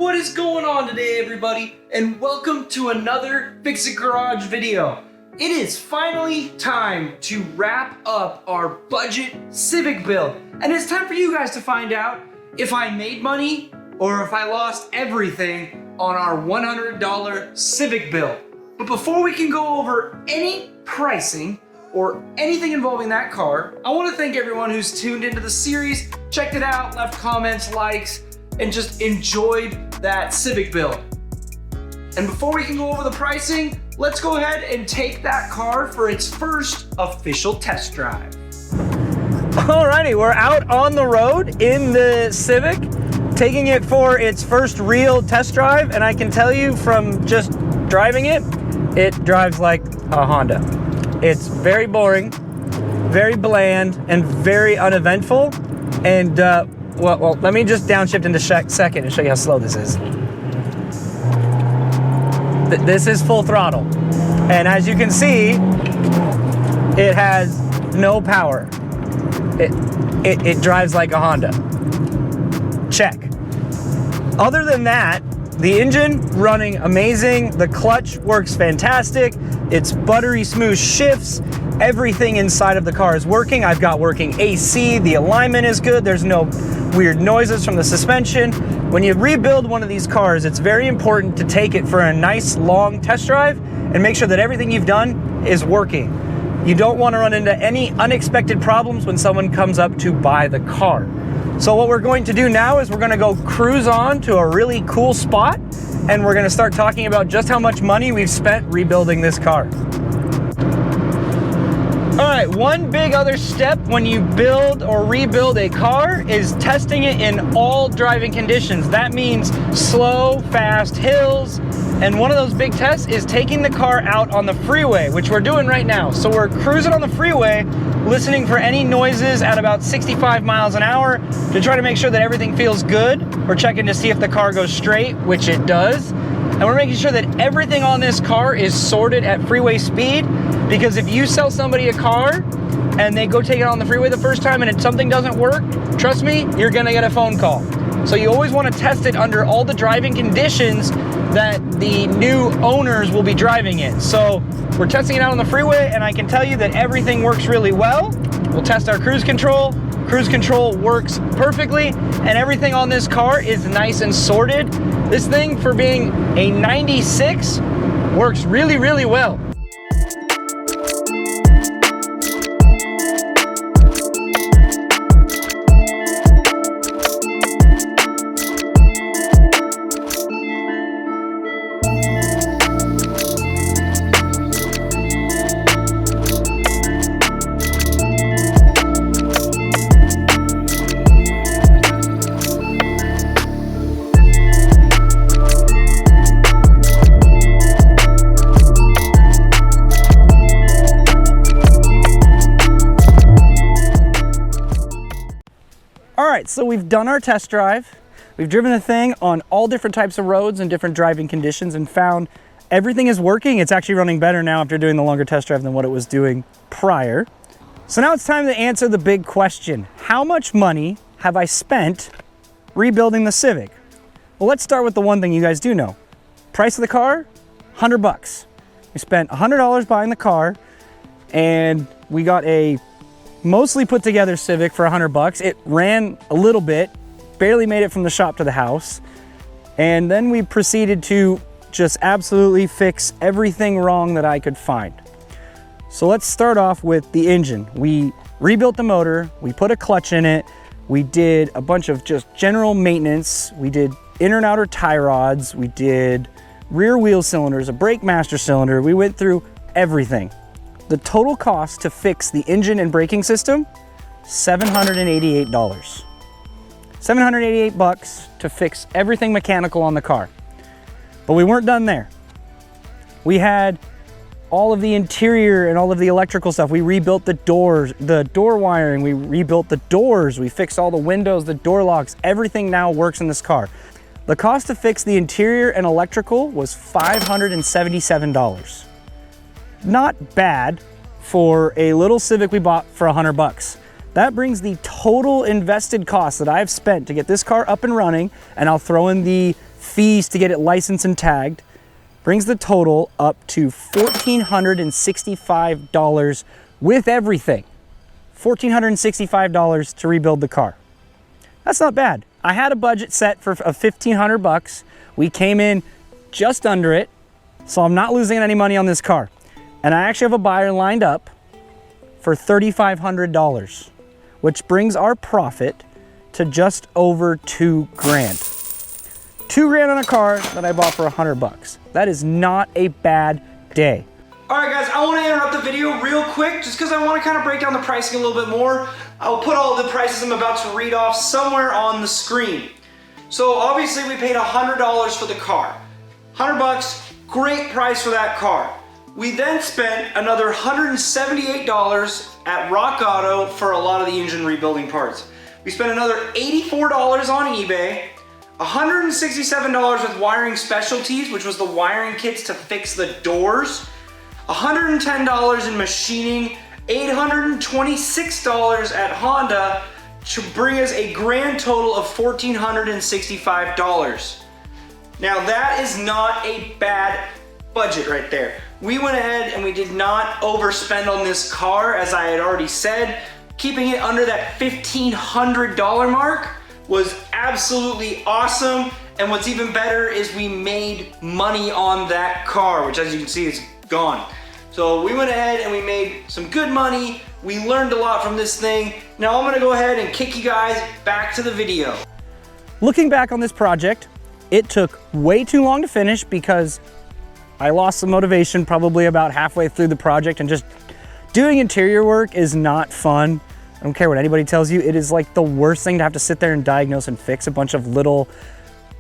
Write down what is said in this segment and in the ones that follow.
What is going on today, everybody? And welcome to another Fix It Garage video. It is finally time to wrap up our budget Civic build. And it's time for you guys to find out if I made money or if I lost everything on our $100 Civic build. But before we can go over any pricing or anything involving that car, I want to thank everyone who's tuned into the series, checked it out, left comments, likes, and just enjoyed that Civic build. And before we can go over the pricing, let's go ahead and take that car for its first official test drive. Alrighty, we're out on the road in the Civic, taking it for its first real test drive, and I can tell you from just driving it, it drives like a Honda. It's very boring, very bland, and very uneventful, and well, let me just downshift into second and show you how slow this is. This is full throttle. And as you can see, it has no power. It drives like a Honda. Check. Other than that, the engine running amazing. The clutch works fantastic. It's buttery smooth shifts. Everything inside of the car is working. I've got working AC. The alignment is good. There's no weird noises from the suspension. When you rebuild one of these cars, it's very important to take it for a nice long test drive and make sure that everything you've done is working. You don't want to run into any unexpected problems when someone comes up to buy the car. So what we're going to do now is we're going to go cruise on to a really cool spot, and we're going to start talking about just how much money we've spent rebuilding this car. All right, one big other step when you build or rebuild a car is testing it in all driving conditions. That means slow, fast, hills, and one of those big tests is taking the car out on the freeway, which we're doing right now. So we're cruising on the freeway, listening for any noises at about 65 miles an hour to try to make sure that everything feels good. We're checking to see if the car goes straight, which it does. And we're making sure that everything on this car is sorted at freeway speed, because if you sell somebody a car and they go take it on the freeway the first time and something doesn't work, trust me, you're gonna get a phone call. So you always wanna test it under all the driving conditions that the new owners will be driving it. So we're testing it out on the freeway, and I can tell you that everything works really well. We'll test our cruise control. Cruise control works perfectly, and everything on this car is nice and sorted. This thing, for being a 96, works really, really well. All right, so we've done our test drive. We've driven the thing on all different types of roads and different driving conditions and found everything is working. It's actually running better now after doing the longer test drive than what it was doing prior. So now it's time to answer the big question. How much money have I spent rebuilding the Civic? Well, let's start with the one thing you guys do know. Price of the car, 100 bucks. We spent $100 buying the car, and we got a mostly put together Civic for 100 bucks. It ran a little bit, barely made it from the shop to the house. And then we proceeded to just absolutely fix everything wrong that I could find. So let's start off with the engine. We rebuilt the motor, we put a clutch in it, we did a bunch of just general maintenance. We did inner and outer tie rods, we did rear wheel cylinders, a brake master cylinder. We went through everything. The total cost to fix the engine and braking system, $788. 788 bucks to fix everything mechanical on the car. But we weren't done there. We had all of the interior and all of the electrical stuff. We rebuilt the doors, the door wiring, we rebuilt the doors, we fixed all the windows, the door locks, everything now works in this car. The cost to fix the interior and electrical was $577. Not bad for a little Civic we bought for 100 bucks. That brings the total invested cost that I've spent to get this car up and running, and I'll throw in the fees to get it licensed and tagged, brings the total up to $1,465 with everything. $1,465 to rebuild the car. That's not bad. I had a budget set for $1,500. We came in just under it, so I'm not losing any money on this car. And I actually have a buyer lined up for $3,500, which brings our profit to just over $2,000. $2,000 on a car that I bought for $100. That is not a bad day. All right, guys, I want to interrupt the video real quick just because I want to kind of break down the pricing a little bit more. I'll put all the prices I'm about to read off somewhere on the screen. So obviously we paid $100 for the car. $100, great price for that car. We then spent another $178 at Rock Auto for a lot of the engine rebuilding parts. We spent another $84 on eBay, $167 with wiring specialties, which was the wiring kits to fix the doors, $110 in machining, $826 at Honda to bring us a grand total of $1,465. Now that is not a bad budget right there. We went ahead and we did not overspend on this car, as I had already said. Keeping it under that $1,500 mark was absolutely awesome. And what's even better is we made money on that car, which as you can see is gone. So we went ahead and we made some good money. We learned a lot from this thing. Now I'm gonna go ahead and kick you guys back to the video. Looking back on this project, it took way too long to finish because I lost some motivation probably about halfway through the project, and just doing interior work is not fun. I don't care what anybody tells you, it is like the worst thing to have to sit there and diagnose and fix a bunch of little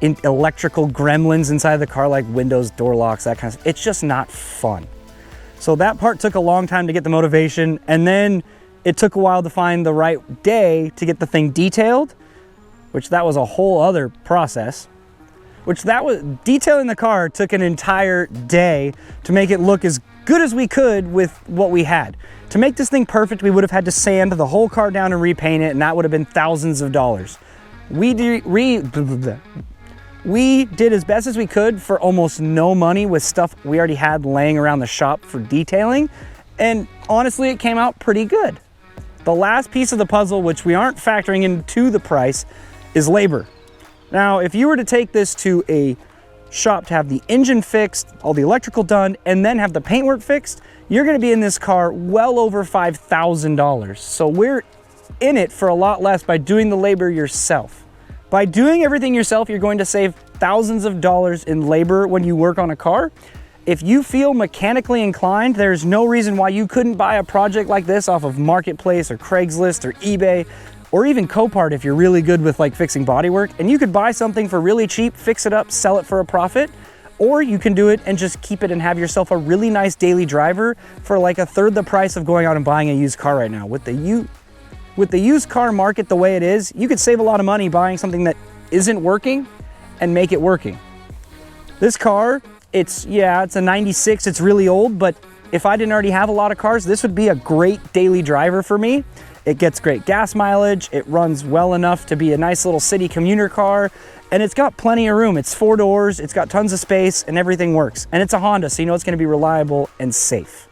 electrical gremlins inside the car, like windows, door locks, that kind of stuff. It's just not fun. So that part took a long time to get the motivation, and then it took a while to find the right day to get the thing detailed, which that was a whole other process. Detailing the car took an entire day to make it look as good as we could with what we had. To make this thing perfect, we would have had to sand the whole car down and repaint it, and that would have been thousands of dollars. We did as best as we could for almost no money with stuff we already had laying around the shop for detailing, and honestly, it came out pretty good. The last piece of the puzzle, which we aren't factoring into the price, is labor. Now, if you were to take this to a shop to have the engine fixed, all the electrical done, and then have the paintwork fixed, you're gonna be in this car well over $5,000. So we're in it for a lot less by doing the labor yourself. By doing everything yourself, you're going to save thousands of dollars in labor when you work on a car. If you feel mechanically inclined, there's no reason why you couldn't buy a project like this off of Marketplace or Craigslist or eBay, or even Copart if you're really good with like fixing bodywork, and you could buy something for really cheap, fix it up, sell it for a profit, or you can do it and just keep it and have yourself a really nice daily driver for like a third the price of going out and buying a used car right now. With the used car market the way it is, you could save a lot of money buying something that isn't working and make it working. This car, it's a 96, it's really old, but if I didn't already have a lot of cars, this would be a great daily driver for me. It gets great gas mileage, it runs well enough to be a nice little city commuter car, and it's got plenty of room. It's 4 doors, it's got tons of space, and everything works. And it's a Honda, so you know it's gonna be reliable and safe.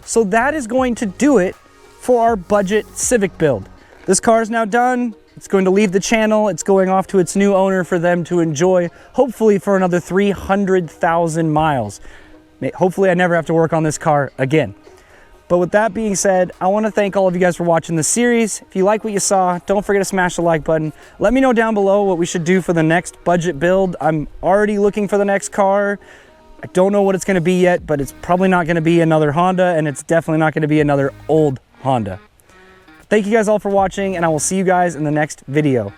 So that is going to do it for our budget Civic build. This car is now done. It's going to leave the channel. It's going off to its new owner for them to enjoy, hopefully for another 300,000 miles. Hopefully I never have to work on this car again. But with that being said, I want to thank all of you guys for watching this series. If you like what you saw, don't forget to smash the like button. Let me know down below what we should do for the next budget build. I'm already looking for the next car. I don't know what it's going to be yet, but it's probably not going to be another Honda, and it's definitely not going to be another old Honda. Thank you guys all for watching, and I will see you guys in the next video.